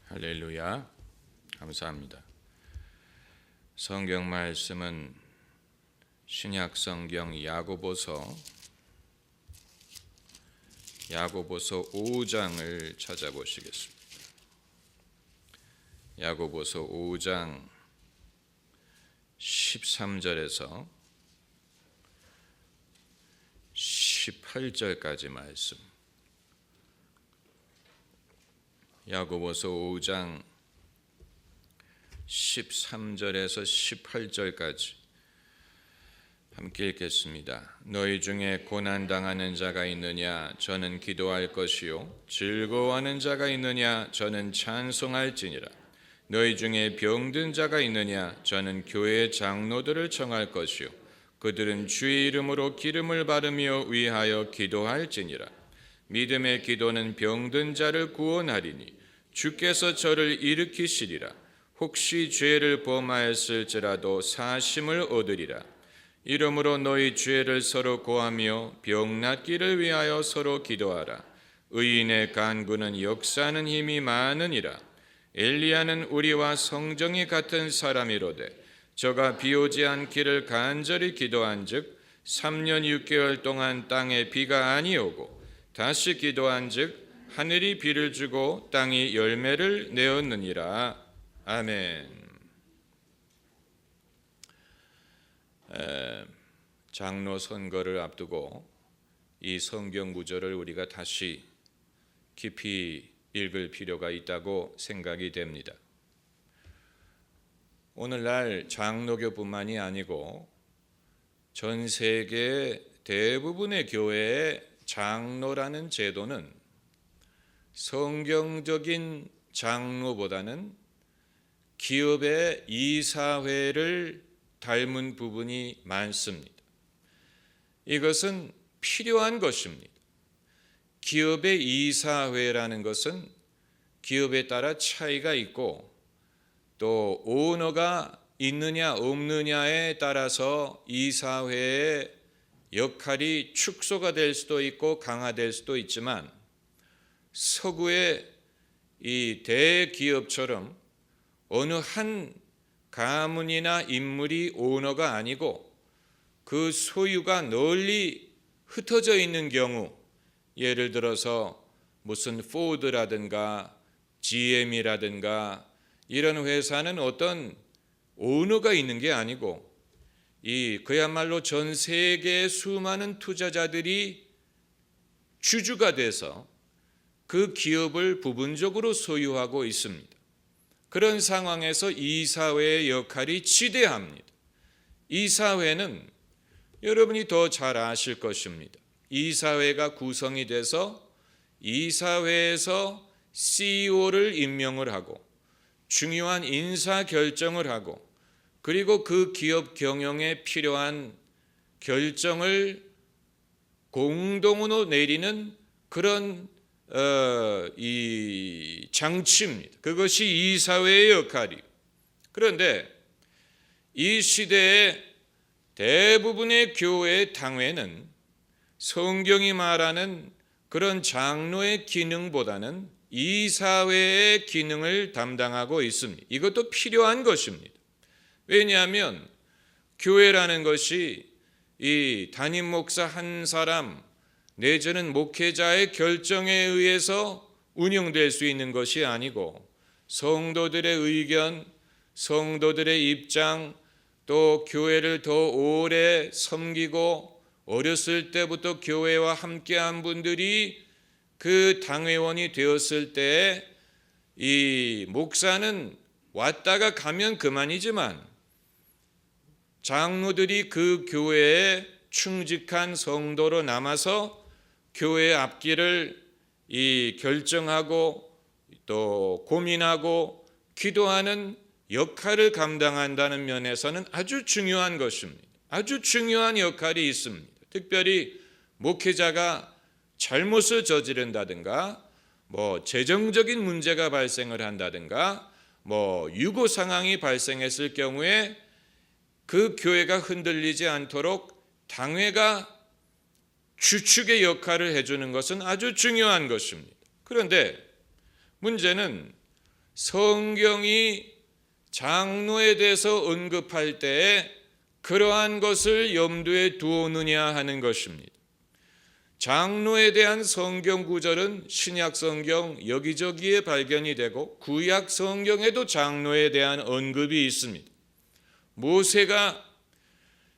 할렐루야. 감사합니다. 성경 말씀은 신약 성경 야고보서 5장을 찾아보시겠습니다. 야고보서 5장 13절에서 18절까지 말씀. 야고보서 5장 13절에서 18절까지 함께 읽겠습니다. 너희 중에 고난당하는 자가 있느냐? 저는 기도할 것이요. 즐거워하는 자가 있느냐? 저는 찬송할지니라. 너희 중에 병든 자가 있느냐? 저는 교회의 장로들을 청할 것이요. 그들은 주의 이름으로 기름을 바르며 위하여 기도할지니라. 믿음의 기도는 병든 자를 구원하리니 주께서 저를 일으키시리라. 혹시 죄를 범하였을지라도 사심을 얻으리라. 이러므로 너희 죄를 서로 고하며 병 낫기를 위하여 서로 기도하라. 의인의 간구는 역사하는 힘이 많으니라. 엘리야는 우리와 성정이 같은 사람이로되 저가 비 오지 않기를 간절히 기도한즉 3년 6개월 동안 땅에 비가 아니오고 다시 기도한즉 하늘이 비를 주고 땅이 열매를 내었느니라. 아멘. 장로 선거를 앞두고 이 성경 구절을 우리가 다시 깊이 읽을 필요가 있다고 생각이 됩니다. 오늘날 장로교뿐만이 아니고 전 세계 대부분의 교회의 장로라는 제도는 성경적인 장로보다는 기업의 이사회를 닮은 부분이 많습니다. 이것은 필요한 것입니다. 기업의 이사회라는 것은 기업에 따라 차이가 있고 또 오너가 있느냐 없느냐에 따라서 이사회의 역할이 축소가 될 수도 있고 강화될 수도 있지만 서구의 이 대기업처럼 어느 한 가문이나 인물이 오너가 아니고 그 소유가 널리 흩어져 있는 경우, 예를 들어서 무슨 포드라든가 GM이라든가 이런 회사는 어떤 오너가 있는 게 아니고 그야말로 전 세계의 수많은 투자자들이 주주가 돼서 그 기업을 부분적으로 소유하고 있습니다. 그런 상황에서 이사회의 역할이 지대합니다. 이사회는 여러분이 더 잘 아실 것입니다. 이사회가 구성이 돼서 이사회에서 CEO를 임명을 하고 중요한 인사 결정을 하고 그리고 그 기업 경영에 필요한 결정을 공동으로 내리는 그런 이 장치입니다. 그것이 이사회의 역할이에요. 그런데 이 시대의 대부분의 교회의 당회는 성경이 말하는 그런 장로의 기능보다는 이사회의 기능을 담당하고 있습니다. 이것도 필요한 것입니다. 왜냐하면 교회라는 것이 이 담임 목사 한 사람 내지는 목회자의 결정에 의해서 운영될 수 있는 것이 아니고 성도들의 의견, 성도들의 입장, 또 교회를 더 오래 섬기고 어렸을 때부터 교회와 함께한 분들이 그 당회원이 되었을 때 이 목사는 왔다가 가면 그만이지만 장로들이 그 교회에 충직한 성도로 남아서 교회의 앞길을 결정하고 또 고민하고 기도하는 역할을 감당한다는 면에서는 아주 중요한 것입니다. 아주 중요한 역할이 있습니다. 특별히 목회자가 잘못을 저지른다든가 재정적인 문제가 발생을 한다든가 유고 상황이 발생했을 경우에 그 교회가 흔들리지 않도록 당회가 주축의 역할을 해주는 것은 아주 중요한 것입니다. 그런데 문제는 성경이 장로에 대해서 언급할 때에 그러한 것을 염두에 두었느냐 하는 것입니다. 장로에 대한 성경 구절은 신약 성경 여기저기에 발견이 되고 구약 성경에도 장로에 대한 언급이 있습니다. 모세가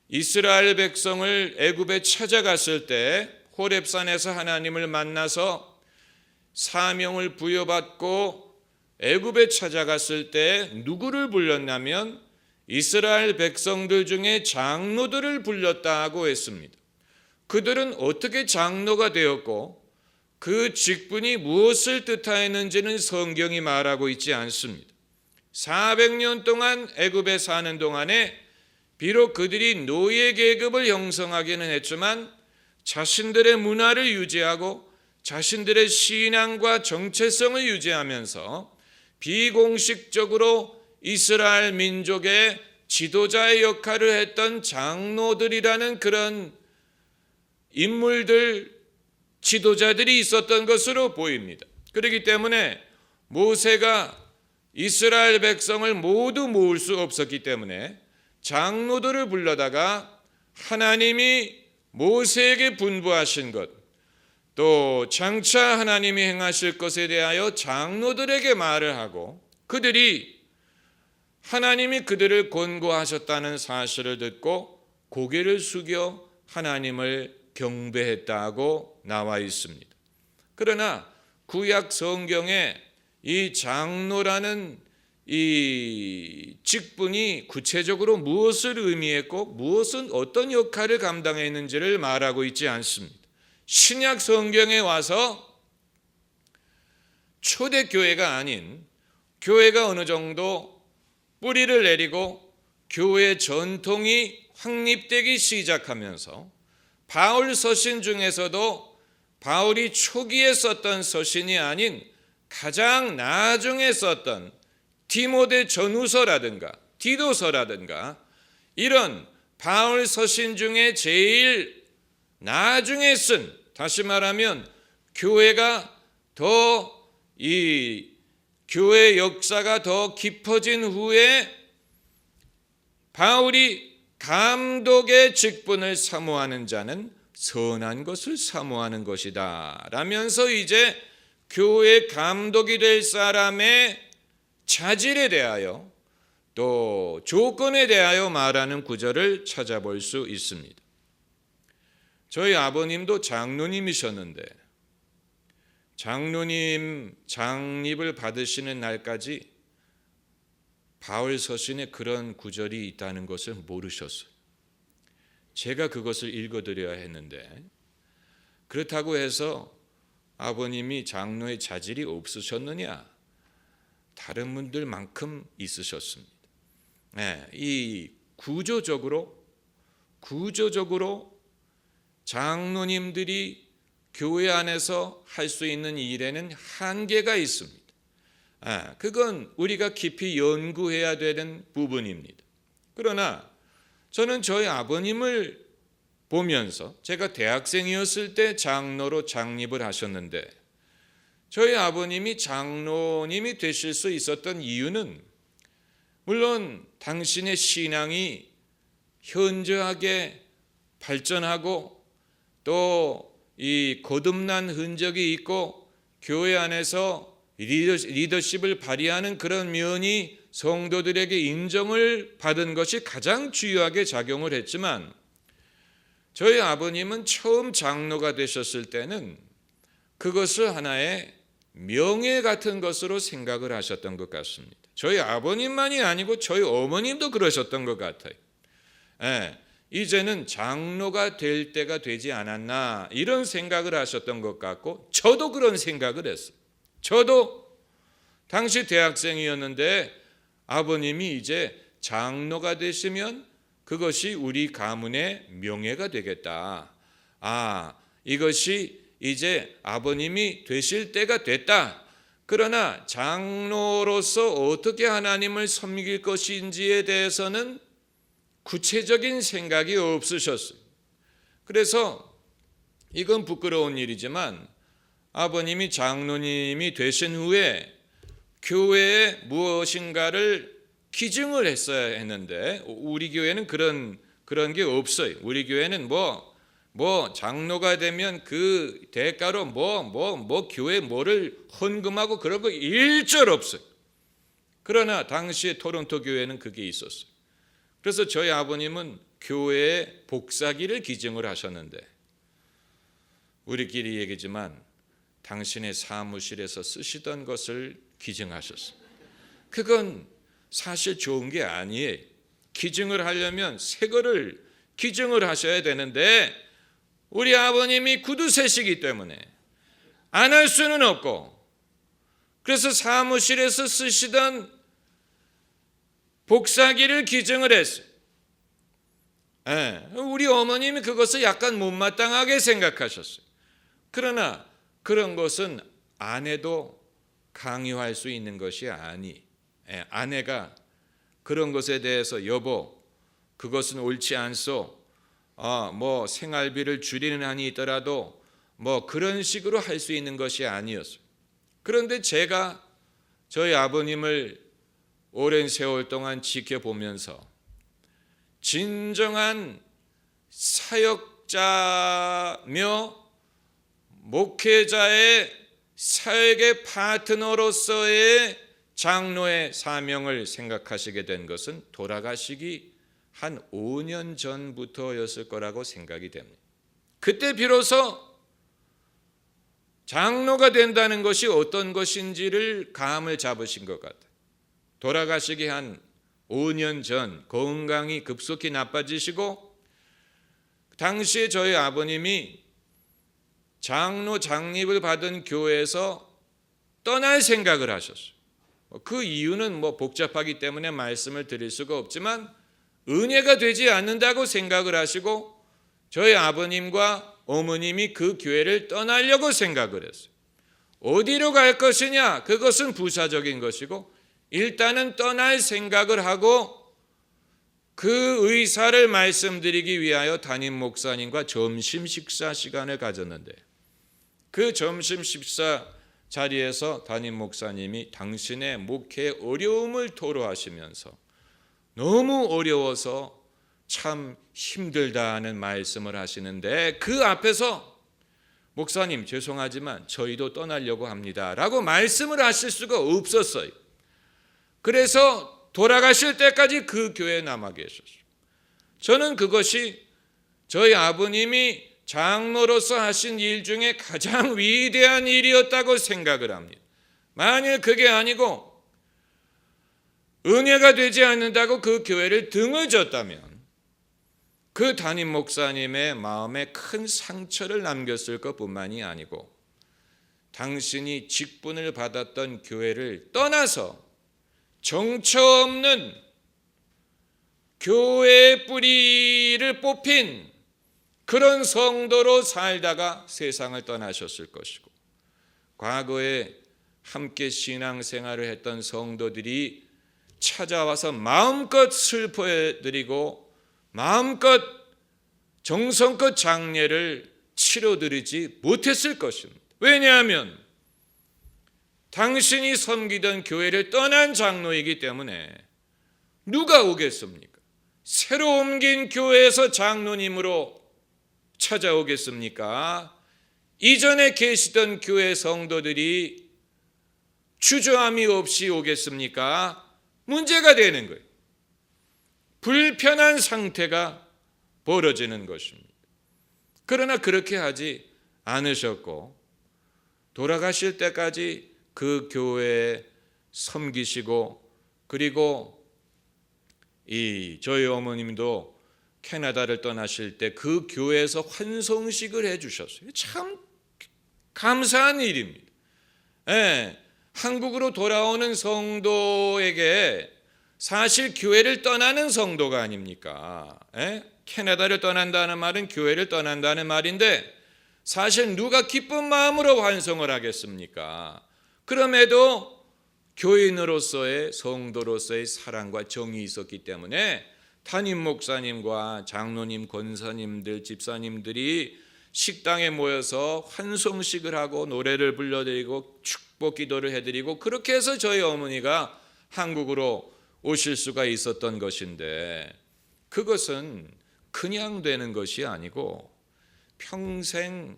이스라엘 백성을 애굽에 찾아갔을 때 호렙산에서 하나님을 만나서 사명을 부여받고 애굽에 찾아갔을 때 누구를 불렀냐면 이스라엘 백성들 중에 장로들을 불렀다고 했습니다. 그들은 어떻게 장로가 되었고 그 직분이 무엇을 뜻하였는지는 성경이 말하고 있지 않습니다. 400년 동안 애굽에 사는 동안에 비록 그들이 노예 계급을 형성하기는 했지만 자신들의 문화를 유지하고 자신들의 신앙과 정체성을 유지하면서 비공식적으로 이스라엘 민족의 지도자의 역할을 했던 장로들이라는 그런 인물들, 지도자들이 있었던 것으로 보입니다. 그렇기 때문에 모세가 이스라엘 백성을 모두 모을 수 없었기 때문에 장로들을 불러다가 하나님이 모세에게 분부하신 것, 또 장차 하나님이 행하실 것에 대하여 장로들에게 말을 하고 그들이 하나님이 그들을 권고하셨다는 사실을 듣고 고개를 숙여 하나님을 경배했다고 나와 있습니다. 그러나 구약 성경에 이 장로라는 이 직분이 구체적으로 무엇을 의미했고 무엇은 어떤 역할을 감당했는지를 말하고 있지 않습니다. 신약 성경에 와서 초대교회가 아닌 교회가 어느 정도 뿌리를 내리고 교회 전통이 확립되기 시작하면서 바울 서신 중에서도 바울이 초기에 썼던 서신이 아닌 가장 나중에 썼던 디모데 전후서라든가 디도서라든가 이런 바울 서신 중에 제일 나중에 쓴, 다시 말하면 교회가 더 이 교회 역사가 더 깊어진 후에 바울이 감독의 직분을 사모하는 자는 선한 것을 사모하는 것이다 라면서 이제 교회 감독이 될 사람의 자질에 대하여 또 조건에 대하여 말하는 구절을 찾아볼 수 있습니다. 저희 아버님도 장로님이셨는데 장로님 장립을 받으시는 날까지 바울 서신에 그런 구절이 있다는 것을 모르셨어요. 제가 그것을 읽어드려야 했는데 그렇다고 해서 아버님이 장로의 자질이 없으셨느냐? 다른 분들만큼 있으셨습니다. 이 구조적으로 장로님들이 교회 안에서 할 수 있는 일에는 한계가 있습니다. 그건 우리가 깊이 연구해야 되는 부분입니다. 그러나 저는 저희 아버님을 보면서 제가 대학생이었을 때 장로로 장립을 하셨는데 저희 아버님이 장로님이 되실 수 있었던 이유는 물론 당신의 신앙이 현저하게 발전하고 또 이 거듭난 흔적이 있고 교회 안에서 리더십을 발휘하는 그런 면이 성도들에게 인정을 받은 것이 가장 주요하게 작용을 했지만 저희 아버님은 처음 장로가 되셨을 때는 그것을 하나의 명예 같은 것으로 생각을 하셨던 것 같습니다. 저희 아버님만이 아니고 저희 어머님도 그러셨던 것 같아요. 이제는 장로가 될 때가 되지 않았나 이런 생각을 하셨던 것 같고 저도 그런 생각을 했어요. 저도 당시 대학생이었는데 아버님이 이제 장로가 되시면 그것이 우리 가문의 명예가 되겠다. 이것이 이제 아버님이 되실 때가 됐다. 그러나 장로로서 어떻게 하나님을 섬길 것인지에 대해서는 구체적인 생각이 없으셨어요. 그래서 이건 부끄러운 일이지만 아버님이 장로님이 되신 후에 교회에 무엇인가를 기증을 했어야 했는데 우리 교회는 그런 게 없어요. 우리 교회는 뭐 장로가 되면 그 대가로 뭐 교회 뭐를 헌금하고 그런 거 일절 없어요. 그러나 당시에 토론토 교회는 그게 있었어요. 그래서 저희 아버님은 교회에 복사기를 기증을 하셨는데 우리끼리 얘기지만 당신의 사무실에서 쓰시던 것을 기증하셨어요. 그건 사실 좋은 게 아니에요. 기증을 하려면 새 거를 기증을 하셔야 되는데 우리 아버님이 구두쇠시기 때문에 안 할 수는 없고 그래서 사무실에서 쓰시던 복사기를 기증을 했어요. 우리 어머님이 그것을 약간 못마땅하게 생각하셨어요. 그러나 그런 것은 아내도 강요할 수 있는 것이 아내가 그런 것에 대해서 여보 그것은 옳지 않소. 뭐 생활비를 줄이는 한이 있더라도 뭐 그런 식으로 할 수 있는 것이 아니었어요. 그런데 제가 저희 아버님을 오랜 세월 동안 지켜보면서 진정한 사역자며 목회자의 사역의 파트너로서의 장로의 사명을 생각하시게 된 것은 돌아가시기 한 5년 전부터였을 거라고 생각이 됩니다. 그때 비로소 장로가 된다는 것이 어떤 것인지를 감을 잡으신 것 같아요. 돌아가시기 한 5년 전 건강이 급속히 나빠지시고 당시에 저희 아버님이 장로 장립을 받은 교회에서 떠날 생각을 하셨어요. 그 이유는 뭐 복잡하기 때문에 말씀을 드릴 수가 없지만 은혜가 되지 않는다고 생각을 하시고 저희 아버님과 어머님이 그 교회를 떠나려고 생각을 했어요. 어디로 갈 것이냐? 그것은 부사적인 것이고 일단은 떠날 생각을 하고 그 의사를 말씀드리기 위하여 담임 목사님과 점심 식사 시간을 가졌는데 그 점심 식사 자리에서 담임 목사님이 당신의 목회 어려움을 토로하시면서 너무 어려워서 참 힘들다는 말씀을 하시는데 그 앞에서 목사님 죄송하지만 저희도 떠나려고 합니다 라고 말씀을 하실 수가 없었어요. 그래서 돌아가실 때까지 그 교회에 남아 계셨어요. 저는 그것이 저희 아버님이 장로로서 하신 일 중에 가장 위대한 일이었다고 생각을 합니다. 만일 그게 아니고 은혜가 되지 않는다고 그 교회를 등을 졌다면 그 담임 목사님의 마음에 큰 상처를 남겼을 것뿐만이 아니고 당신이 직분을 받았던 교회를 떠나서 정처 없는 교회의 뿌리를 뽑힌 그런 성도로 살다가 세상을 떠나셨을 것이고 과거에 함께 신앙생활을 했던 성도들이 찾아와서 마음껏 슬퍼해드리고 마음껏 정성껏 장례를 치러드리지 못했을 것입니다. 왜냐하면 당신이 섬기던 교회를 떠난 장로이기 때문에 누가 오겠습니까? 새로 옮긴 교회에서 장로님으로 찾아오겠습니까? 이전에 계시던 교회 성도들이 주저함이 없이 오겠습니까? 문제가 되는 거예요. 불편한 상태가 벌어지는 것입니다. 그러나 그렇게 하지 않으셨고 돌아가실 때까지 그 교회에 섬기시고 그리고 저희 어머님도 캐나다를 떠나실 때 그 교회에서 환송식을 해주셨어요. 참 감사한 일입니다. 한국으로 돌아오는 성도에게 사실 교회를 떠나는 성도가 아닙니까? 캐나다를 떠난다는 말은 교회를 떠난다는 말인데 사실 누가 기쁜 마음으로 환송을 하겠습니까? 그럼에도 교인으로서의 성도로서의 사랑과 정이 있었기 때문에 담임 목사님과 장로님, 권사님들, 집사님들이 식당에 모여서 환송식을 하고 노래를 불러드리고 축복 기도를 해드리고 그렇게 해서 저희 어머니가 한국으로 오실 수가 있었던 것인데 그것은 그냥 되는 것이 아니고 평생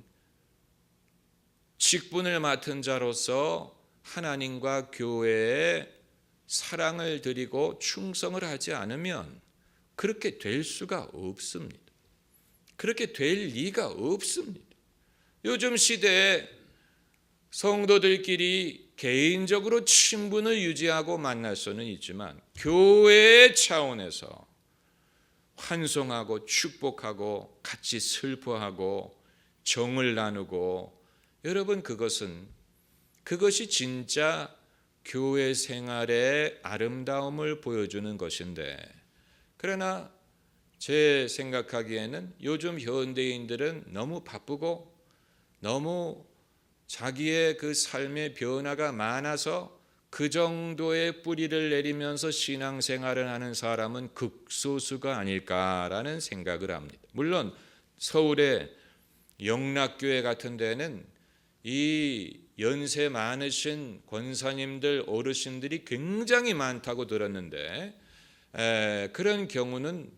직분을 맡은 자로서 하나님과 교회에 사랑을 드리고 충성을 하지 않으면 그렇게 될 수가 없습니다. 그렇게 될 리가 없습니다. 요즘 시대에 성도들끼리 개인적으로 친분을 유지하고 만날 수는 있지만 교회의 차원에서 환송하고 축복하고 같이 슬퍼하고 정을 나누고 여러분 그것이 진짜 교회 생활의 아름다움을 보여주는 것인데 그러나 제 생각하기에는 요즘 현대인들은 너무 바쁘고 너무 자기의 그 삶의 변화가 많아서 그 정도의 뿌리를 내리면서 신앙생활을 하는 사람은 극소수가 아닐까라는 생각을 합니다. 물론 서울의 영락교회 같은 데는 이 연세 많으신 권사님들 어르신들이 굉장히 많다고 들었는데 그런 경우는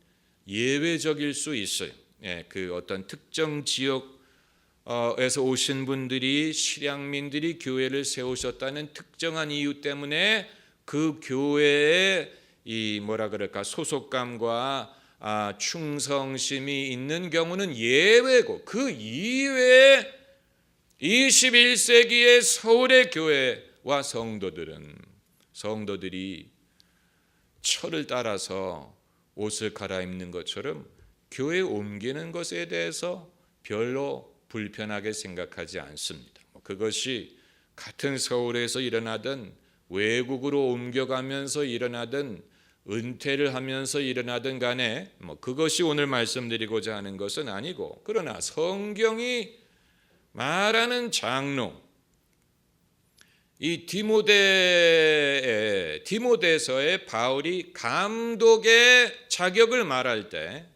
예외적일 수 있어요. 그 어떤 특정 지역에서 오신 분들이 실향민들이 교회를 세우셨다는 특정한 이유 때문에 그 교회에 이 소속감과 충성심이 있는 경우는 예외고 그 이외에 21세기의 서울의 교회와 성도들이 철을 따라서 옷을 갈아입는 것처럼 교회에 옮기는 것에 대해서 별로 불편하게 생각하지 않습니다. 그것이 같은 서울에서 일어나든 외국으로 옮겨가면서 일어나든 은퇴를 하면서 일어나든 간에 그것이 오늘 말씀드리고자 하는 것은 아니고 그러나 성경이 말하는 장로 이 디모데서의 바울이 감독의 자격을 말할 때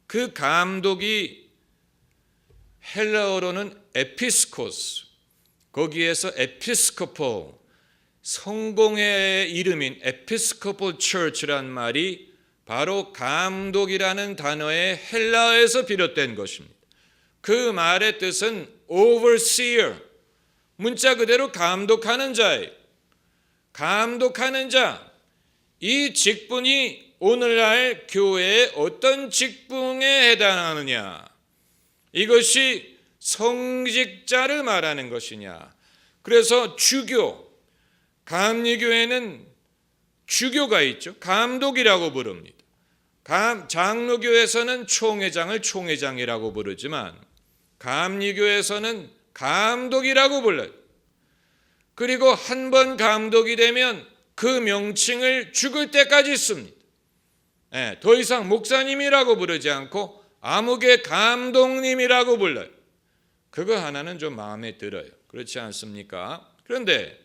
그 감독이 헬라어로는 에피스코스 거기에서 에피스코폴 성공의 이름인 에피스코폴 처치란 말이 바로 감독이라는 단어의 헬라어에서 비롯된 것입니다. 그 말의 뜻은 overseer 문자 그대로 감독하는 자예요. 감독하는 자. 이 직분이 오늘날 교회의 어떤 직분에 해당하느냐. 이것이 성직자를 말하는 것이냐. 그래서 주교, 감리교회는 주교가 있죠. 감독이라고 부릅니다. 장로교에서는 총회장을 총회장이라고 부르지만 감리교에서는 감독이라고 불러요. 그리고 한 번 감독이 되면 그 명칭을 죽을 때까지 씁니다. 더 이상 목사님이라고 부르지 않고 아무개 감독님이라고 불러요. 그거 하나는 좀 마음에 들어요. 그렇지 않습니까? 그런데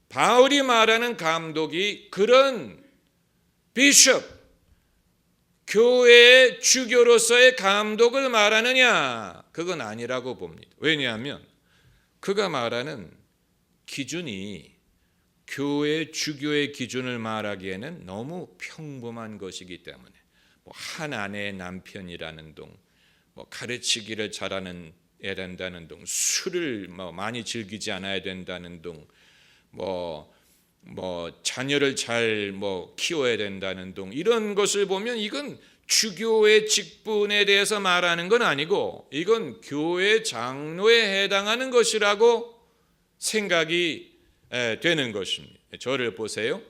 바울이 말하는 감독이 그런 비숍, 교회의 주교로서의 감독을 말하느냐? 그건 아니라고 봅니다. 왜냐하면 그가 말하는 기준이 교회 주교의 기준을 말하기에는 너무 평범한 것이기 때문에 한 아내의 남편이라는 둥, 가르치기를 잘하는 해야 된다는 둥, 술을 많이 즐기지 않아야 된다는 둥, 자녀를 잘 키워야 된다는 둥 이런 것을 보면 이건 주교의 직분에 대해서 말하는 건 아니고 이건 교회 장로에 해당하는 것이라고 생각이 되는 것입니다. 저를 보세요.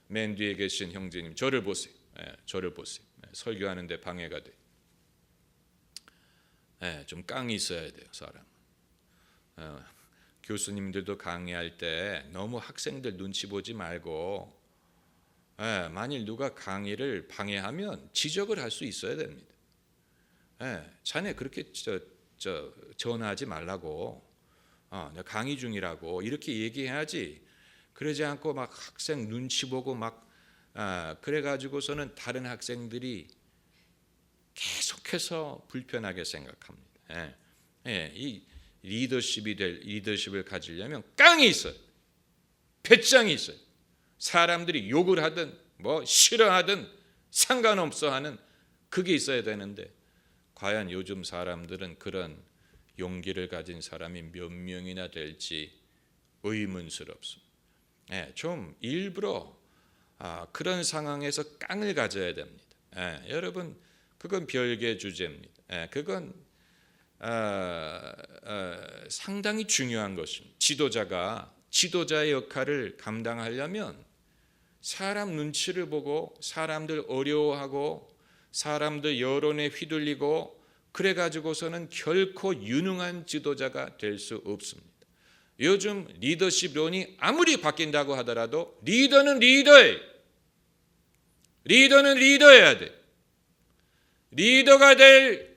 맨 뒤에 계신 형제님 저를 보세요. 저를 보세요. 설교하는데 방해가 돼. 좀 깡이 있어야 돼요, 사람. 교수님들도 강의할 때 너무 학생들 눈치 보지 말고 만일 누가 강의를 방해하면 지적을 할 수 있어야 됩니다. 자네 그렇게 전화하지 말라고 내가 강의 중이라고 이렇게 얘기해야지. 그러지 않고 막 학생 눈치 보고 막 그래가지고서는 다른 학생들이 계속해서 불편하게 생각합니다. 이 리더십을 가지려면 깡이 있어요. 배짱이 있어요. 사람들이 욕을 하든 뭐 싫어하든 상관없어 하는 그게 있어야 되는데 과연 요즘 사람들은 그런 용기를 가진 사람이 몇 명이나 될지 의문스럽습니다. 좀 일부러 그런 상황에서 깡을 가져야 됩니다. 여러분 그건 별개 주제입니다. 그건 상당히 중요한 것입니다. 지도자의 역할을 감당하려면 사람 눈치를 보고 사람들 어려워하고 사람들 여론에 휘둘리고 그래 가지고서는 결코 유능한 지도자가 될 수 없습니다. 요즘 리더십론이 아무리 바뀐다고 하더라도 리더는 리더여야 돼. 리더가 될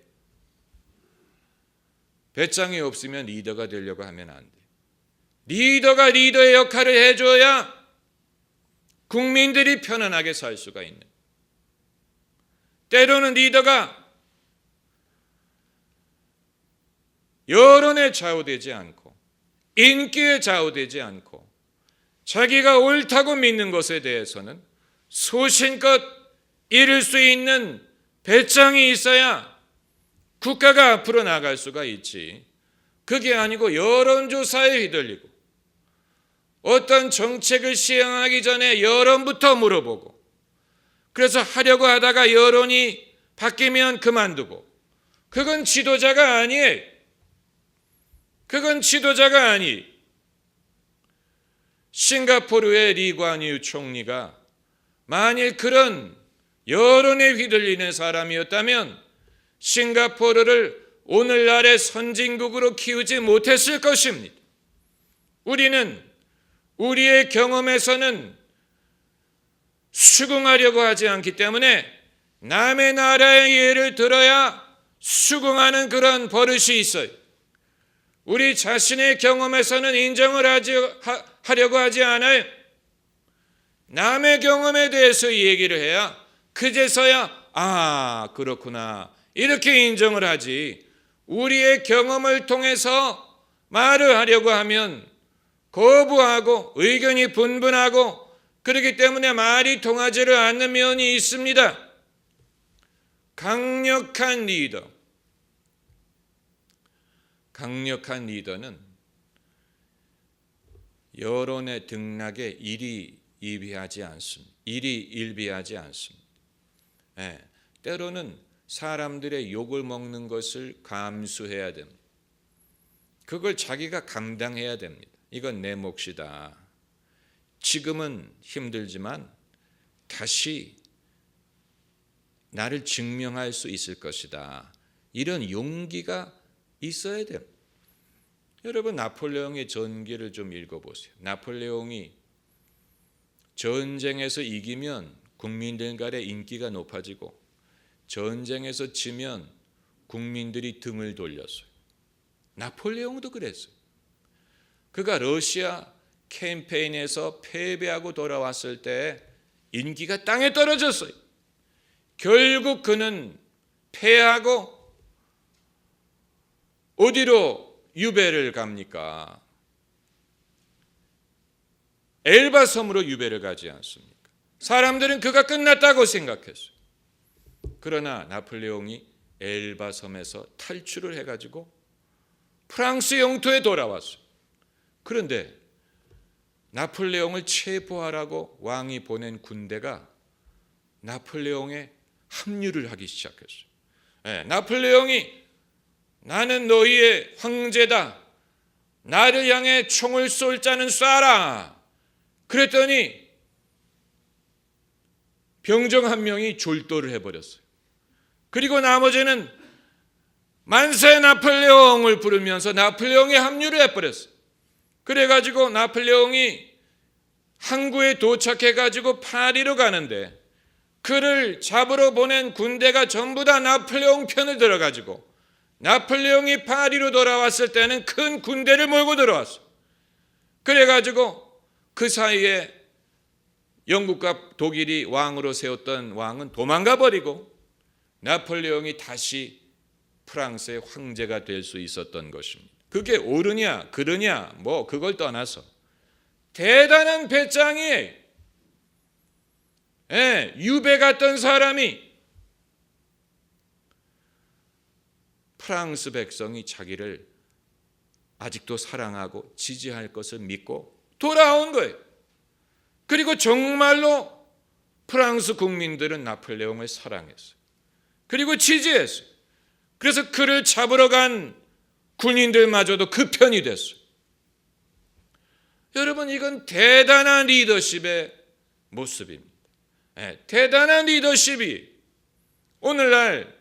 배짱이 없으면 리더가 되려고 하면 안 돼. 리더가 리더의 역할을 해줘야 국민들이 편안하게 살 수가 있는. 때로는 리더가 여론에 좌우되지 않고 인기에 좌우되지 않고 자기가 옳다고 믿는 것에 대해서는 소신껏 이룰 수 있는 배짱이 있어야 국가가 앞으로 나갈 수가 있지. 그게 아니고 여론조사에 휘둘리고 어떤 정책을 시행하기 전에 여론부터 물어보고 그래서 하려고 하다가 여론이 바뀌면 그만두고 그건 지도자가 아니에요. 그건 지도자가 아니. 싱가포르의 리관유 총리가 만일 그런 여론에 휘둘리는 사람이었다면 싱가포르를 오늘날의 선진국으로 키우지 못했을 것입니다. 우리는 우리의 경험에서는 수긍하려고 하지 않기 때문에 남의 나라의 예를 들어야 수긍하는 그런 버릇이 있어요. 우리 자신의 경험에서는 인정을 하려고 하지 않아요. 남의 경험에 대해서 얘기를 해야 그제서야 그렇구나 이렇게 인정을 하지. 우리의 경험을 통해서 말을 하려고 하면 거부하고 의견이 분분하고 그렇기 때문에 말이 통하지를 않는 면이 있습니다. 강력한 리더는 여론의 등락에 일희일비하지 않습니다. 때로는 사람들의 욕을 먹는 것을 감수해야 됩니다. 그걸 자기가 감당해야 됩니다. 이건 내 몫이다. 지금은 힘들지만 다시 나를 증명할 수 있을 것이다. 이런 용기가 있어야 돼요. 여러분 나폴레옹의 전기를 좀 읽어보세요. 나폴레옹이 전쟁에서 이기면 국민들 간의 인기가 높아지고 전쟁에서 지면 국민들이 등을 돌렸어요. 나폴레옹도 그랬어요. 그가 러시아 캠페인에서 패배하고 돌아왔을 때 인기가 땅에 떨어졌어요. 결국 그는 패하고 어디로 유배를 갑니까? 엘바 섬으로 유배를 가지 않습니까? 사람들은 그가 끝났다고 생각했어요. 그러나 나폴레옹이 엘바 섬에서 탈출을 해가지고 프랑스 영토에 돌아왔어요. 그런데 나폴레옹을 체포하라고 왕이 보낸 군대가 나폴레옹에 합류를 하기 시작했어요. 나폴레옹이 나는 너희의 황제다. 나를 향해 총을 쏠 자는 쏴라. 그랬더니 병정 한 명이 졸도를 해버렸어요. 그리고 나머지는 만세 나폴레옹을 부르면서 나폴레옹에 합류를 해버렸어요. 그래가지고 나폴레옹이 항구에 도착해가지고 파리로 가는데 그를 잡으러 보낸 군대가 전부 다 나폴레옹 편을 들어가지고 나폴레옹이 파리로 돌아왔을 때는 큰 군대를 몰고 들어왔어요. 그래가지고 그 사이에 영국과 독일이 왕으로 세웠던 왕은 도망가 버리고 나폴레옹이 다시 프랑스의 황제가 될 수 있었던 것입니다. 그게 옳으냐 그르냐 뭐 그걸 떠나서 대단한 배짱이 유배 같던 사람이 프랑스 백성이 자기를 아직도 사랑하고 지지할 것을 믿고 돌아온 거예요. 그리고 정말로 프랑스 국민들은 나폴레옹을 사랑했어요. 그리고 지지했어요. 그래서 그를 잡으러 간 군인들마저도 그 편이 됐어요. 여러분, 이건 대단한 리더십의 모습입니다. 대단한 리더십이 오늘날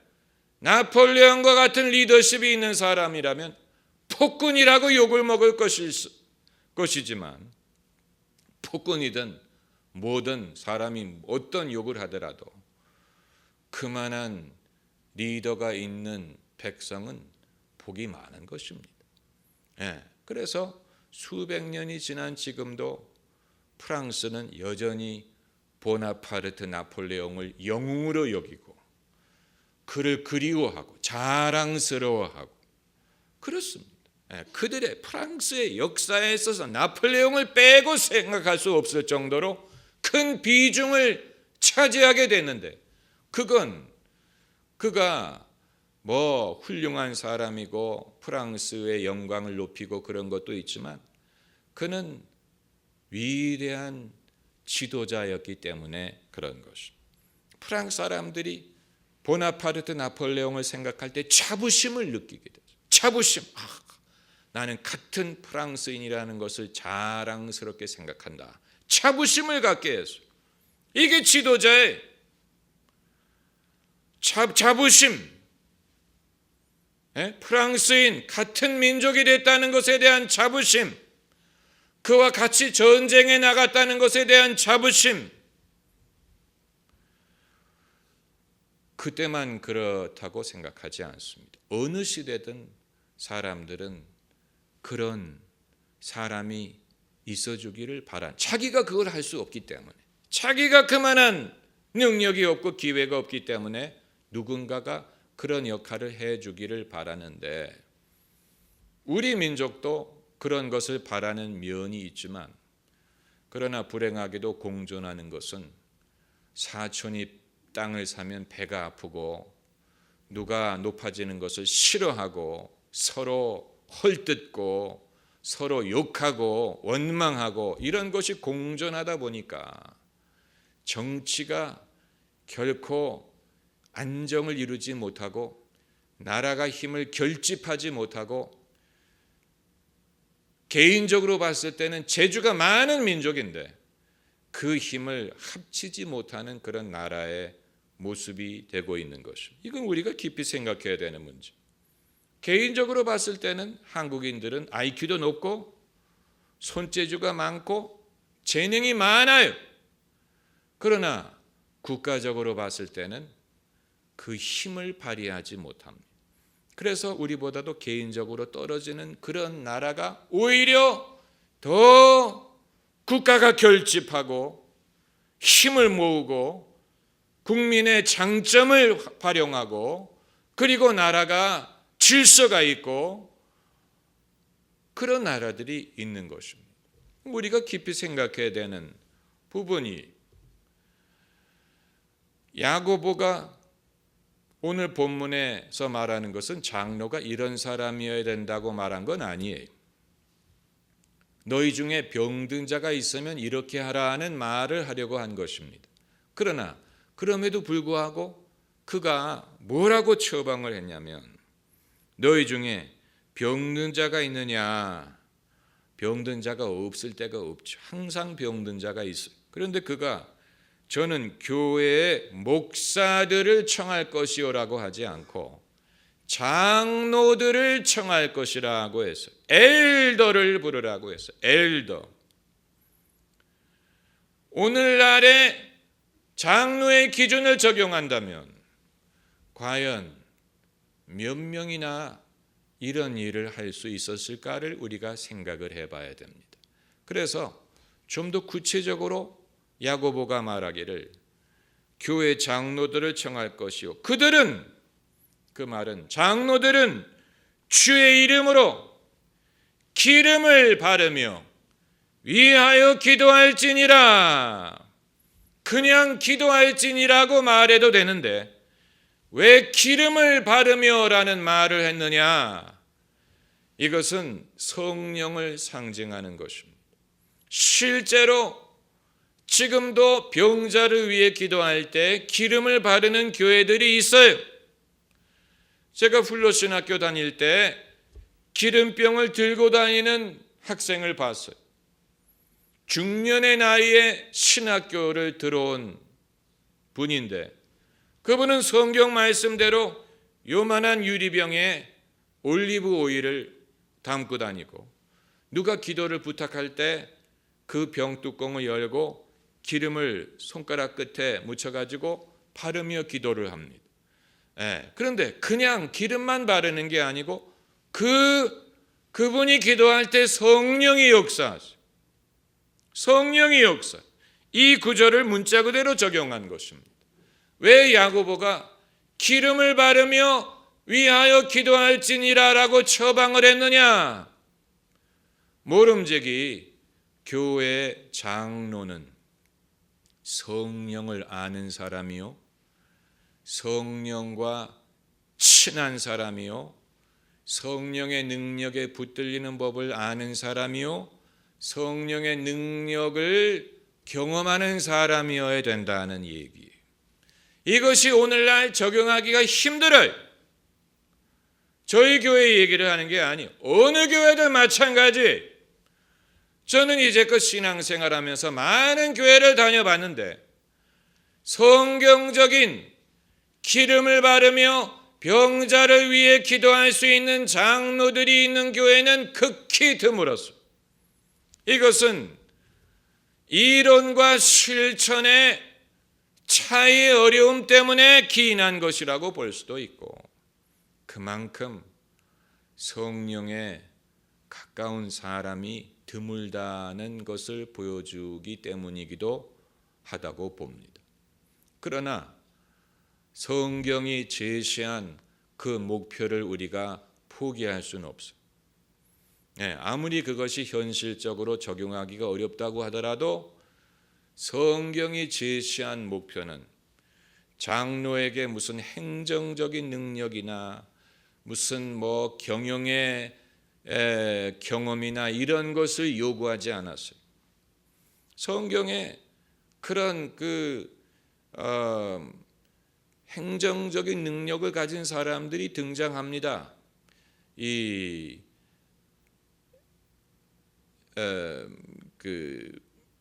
나폴레옹과 같은 리더십이 있는 사람이라면 폭군이라고 욕을 먹을 것이지만 폭군이든 뭐든 사람이 어떤 욕을 하더라도 그만한 리더가 있는 백성은 복이 많은 것입니다. 그래서 수백 년이 지난 지금도 프랑스는 여전히 보나파르트 나폴레옹을 영웅으로 여기고 그를 그리워하고 자랑스러워하고 그렇습니다. 그들의 프랑스의 역사에 있어서 나폴레옹을 빼고 생각할 수 없을 정도로 큰 비중을 차지하게 됐는데 그건 그가 뭐 훌륭한 사람이고 프랑스의 영광을 높이고 그런 것도 있지만 그는 위대한 지도자였기 때문에 그런 것입니다. 프랑스 사람들이 보나파르트 나폴레옹을 생각할 때 자부심을 느끼게 되죠. 자부심. 나는 같은 프랑스인이라는 것을 자랑스럽게 생각한다. 자부심을 갖게 했어요. 이게 지도자의 자부심. 프랑스인 같은 민족이 됐다는 것에 대한 자부심, 그와 같이 전쟁에 나갔다는 것에 대한 자부심. 그때만 그렇다고 생각하지 않습니다. 어느 시대든 사람들은 그런 사람이 있어주기를 바란, 자기가 그걸 할 수 없기 때문에, 자기가 그만한 능력이 없고 기회가 없기 때문에 누군가가 그런 역할을 해주기를 바라는데, 우리 민족도 그런 것을 바라는 면이 있지만, 그러나 불행하게도 공존하는 것은 사촌이 땅을 사면 배가 아프고 누가 높아지는 것을 싫어하고 서로 헐뜯고 서로 욕하고 원망하고 이런 것이 공존하다 보니까 정치가 결코 안정을 이루지 못하고 나라가 힘을 결집하지 못하고 개인적으로 봤을 때는 재주가 많은 민족인데 그 힘을 합치지 못하는 그런 나라의 모습이 되고 있는 것입니다. 이건 우리가 깊이 생각해야 되는 문제. 개인적으로 봤을 때는 한국인들은 IQ도 높고 손재주가 많고 재능이 많아요. 그러나 국가적으로 봤을 때는 그 힘을 발휘하지 못합니다. 그래서 우리보다도 개인적으로 떨어지는 그런 나라가 오히려 더 국가가 결집하고 힘을 모으고 국민의 장점을 활용하고 그리고 나라가 질서가 있고 그런 나라들이 있는 것입니다. 우리가 깊이 생각해야 되는 부분이, 야고보가 오늘 본문에서 말하는 것은 장로가 이런 사람이어야 된다고 말한 건 아니에요. 너희 중에 병든 자가 있으면 이렇게 하라는 말을 하려고 한 것입니다. 그러나 그럼에도 불구하고 그가 뭐라고 처방을 했냐면, 너희 중에 병든 자가 있느냐? 병든 자가 없을 때가 없죠. 항상 병든 자가 있어요. 그런데 그가 저는 교회의 목사들을 청할 것이요라고 하지 않고 장로들을 청할 것이라고 했어요. 엘더를 부르라고 했어요. 엘더. 오늘날의 장로의 기준을 적용한다면 과연 몇 명이나 이런 일을 할 수 있었을까를 우리가 생각을 해봐야 됩니다. 그래서 좀 더 구체적으로 야고보가 말하기를 교회 장로들을 청할 것이요 그들은, 그 말은 장로들은 주의 이름으로 기름을 바르며 위하여 기도할지니라. 그냥 기도할지니라고 말해도 되는데 왜 기름을 바르며라는 말을 했느냐? 이것은 성령을 상징하는 것입니다. 실제로 지금도 병자를 위해 기도할 때 기름을 바르는 교회들이 있어요. 제가 훈로신학교 다닐 때 기름병을 들고 다니는 학생을 봤어요. 중년의 나이에 신학교를 들어온 분인데 그분은 성경 말씀대로 요만한 유리병에 올리브 오일을 담고 다니고 누가 기도를 부탁할 때 그 병 뚜껑을 열고 기름을 손가락 끝에 묻혀가지고 바르며 기도를 합니다. 그런데 그냥 기름만 바르는 게 아니고 그분이 기도할 때 성령이 역사하죠. 성령이 역사. 이 구절을 문자 그대로 적용한 것입니다. 왜 야고보가 기름을 바르며 위하여 기도할지니라라고 처방을 했느냐? 모름지기 교회 장로는 성령을 아는 사람이요 성령과 친한 사람이요 성령의 능력에 붙들리는 법을 아는 사람이요 성령의 능력을 경험하는 사람이어야 된다는 얘기예요. 이것이 오늘날 적용하기가 힘들어요. 저희 교회 얘기를 하는 게 아니에요. 어느 교회든 마찬가지. 저는 이제껏 신앙생활하면서 많은 교회를 다녀봤는데 성경적인 기름을 바르며 병자를 위해 기도할 수 있는 장로들이 있는 교회는 극히 드물었어요. 이것은 이론과 실천의 차이의 어려움 때문에 기인한 것이라고 볼 수도 있고 그만큼 성령에 가까운 사람이 드물다는 것을 보여주기 때문이기도 하다고 봅니다. 그러나 성경이 제시한 그 목표를 우리가 포기할 수는 없어요. 아무리 그것이 현실적으로 적용하기가 어렵다고 하더라도 성경이 제시한 목표는 장로에게 무슨 행정적인 능력이나 무슨 경영의 경험이나 이런 것을 요구하지 않았어요. 성경에 그런 행정적인 능력을 가진 사람들이 등장합니다.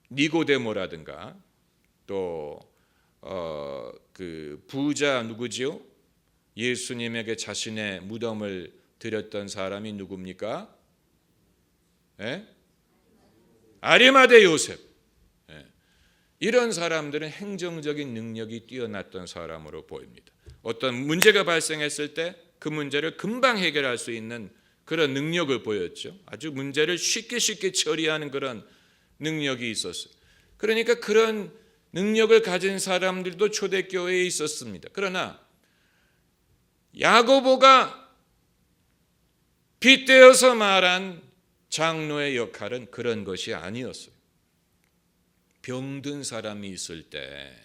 니고데모라든가 또 부자 누구지요? 예수님에게 자신의 무덤을 드렸던 사람이 누굽니까? 아리마대 요셉. 이런 사람들은 행정적인 능력이 뛰어났던 사람으로 보입니다. 어떤 문제가 발생했을 때 그 문제를 금방 해결할 수 있는 그런 능력을 보였죠. 아주 문제를 쉽게 처리하는 그런 능력이 있었어요. 그러니까 그런 능력을 가진 사람들도 초대교회에 있었습니다. 그러나 야고보가 빗대어서 말한 장로의 역할은 그런 것이 아니었어요. 병든 사람이 있을 때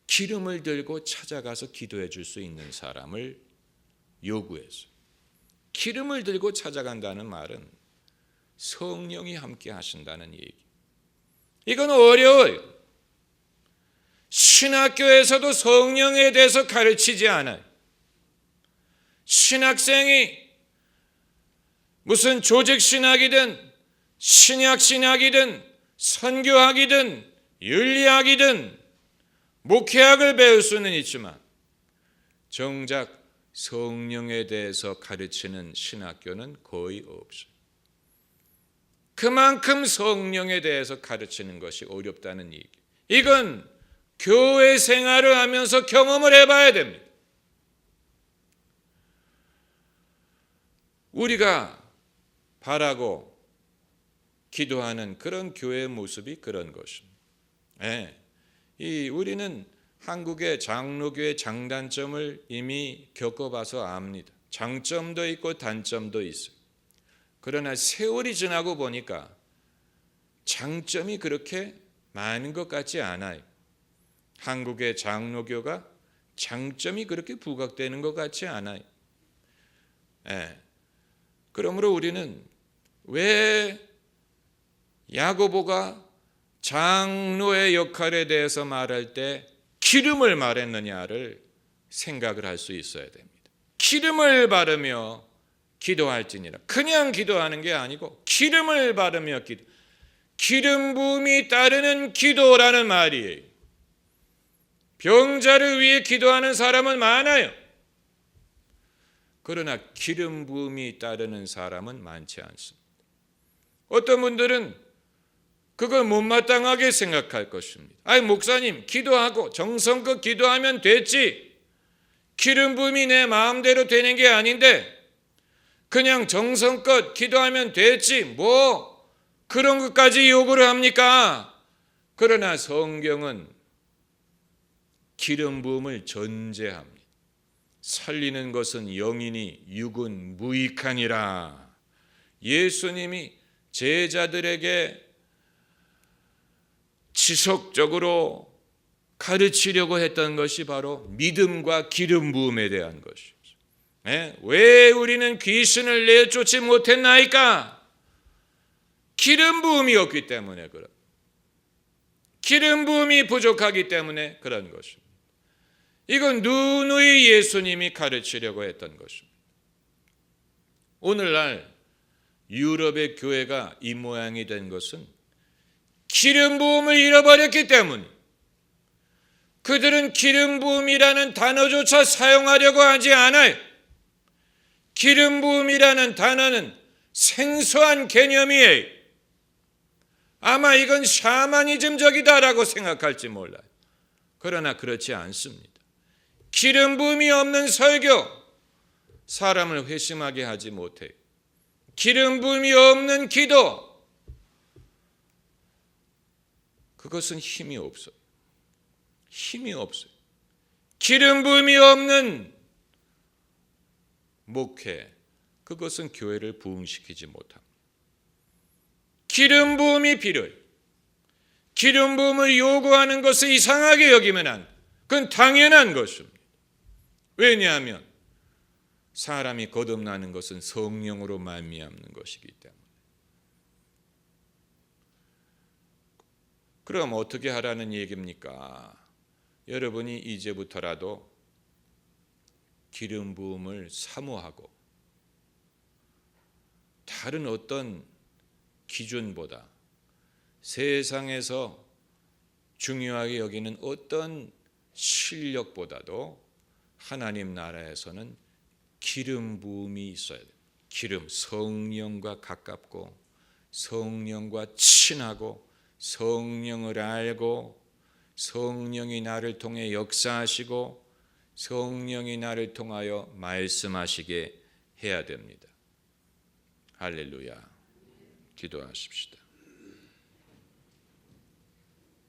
기름을 들고 찾아가서 기도해 줄 수 있는 사람을 요구했어요. 기름을 들고 찾아간다는 말은 성령이 함께 하신다는 얘기. 이건 어려워요. 신학교에서도 성령에 대해서 가르치지 않아요. 신학생이 무슨 조직신학이든 신약신학이든 선교학이든 윤리학이든 목회학을 배울 수는 있지만 정작 성령에 대해서 가르치는 신학교는 거의 없어요. 그만큼 성령에 대해서 가르치는 것이 어렵다는 얘기. 이건 교회 생활을 하면서 경험을 해봐야 됩니다. 우리가 바라고 기도하는 그런 교회의 모습이 그런 것입니다. 우리는 한국의 장로교의 장단점을 이미 겪어봐서 압니다. 장점도 있고 단점도 있어요. 그러나 세월이 지나고 보니까 장점이 그렇게 많은 것 같지 않아요. 한국의 장로교가 장점이 그렇게 부각되는 것 같지 않아요. 그러므로 우리는 왜 야고보가 장로의 역할에 대해서 말할 때 기름을 말했느냐를 생각을 할 수 있어야 됩니다. 기름을 바르며 기도할지니라. 그냥 기도하는 게 아니고 기름을 바르며 기름 부음이 따르는 기도라는 말이에요. 병자를 위해 기도하는 사람은 많아요. 그러나 기름 부음이 따르는 사람은 많지 않습니다. 어떤 분들은 그걸 못마땅하게 생각할 것입니다. 아니 목사님 기도하고 정성껏 기도하면 됐지. 기름 부음이 내 마음대로 되는 게 아닌데 그냥 정성껏 기도하면 됐지. 뭐 그런 것까지 요구를 합니까? 그러나 성경은 기름 부음을 전제합니다. 살리는 것은 영이니 육은 무익하니라. 예수님이 제자들에게 지속적으로 가르치려고 했던 것이 바로 믿음과 기름 부음에 대한 것이죠. 왜 우리는 귀신을 내쫓지 못했나이까? 기름 부음이 없기 때문에 그런. 기름 부음이 부족하기 때문에 그런 것입니다. 이건 누누이 예수님이 가르치려고 했던 것입니다. 오늘날 유럽의 교회가 이 모양이 된 것은 기름 부음을 잃어버렸기 때문에 그들은 기름 부음이라는 단어조차 사용하려고 하지 않아요. 기름 부음이라는 단어는 생소한 개념이에요. 아마 이건 샤머니즘적이다라고 생각할지 몰라요. 그러나 그렇지 않습니다. 기름 부음이 없는 설교, 사람을 회심하게 하지 못해요. 기름 부음이 없는 기도, 그것은 힘이 없어요. 힘이 없어요. 기름 부음이 없는 목회, 그것은 교회를 부흥시키지 못합니다. 기름 부음이 필요해요. 기름 부음을 요구하는 것을 이상하게 여기면 그건 당연한 것입니다. 왜냐하면 사람이 거듭나는 것은 성령으로 말미암는 것이기 때문에. 그럼 어떻게 하라는 얘기입니까? 여러분이 이제부터라도 기름 부음을 사모하고 다른 어떤 기준보다 세상에서 중요하게 여기는 어떤 실력보다도 하나님 나라에서는 기름 부음이 있어야 돼요. 기름, 성령과 가깝고 성령과 친하고 성령을 알고 성령이 나를 통해 역사하시고 성령이 나를 통하여 말씀하시게 해야 됩니다. 할렐루야. 기도하십시다.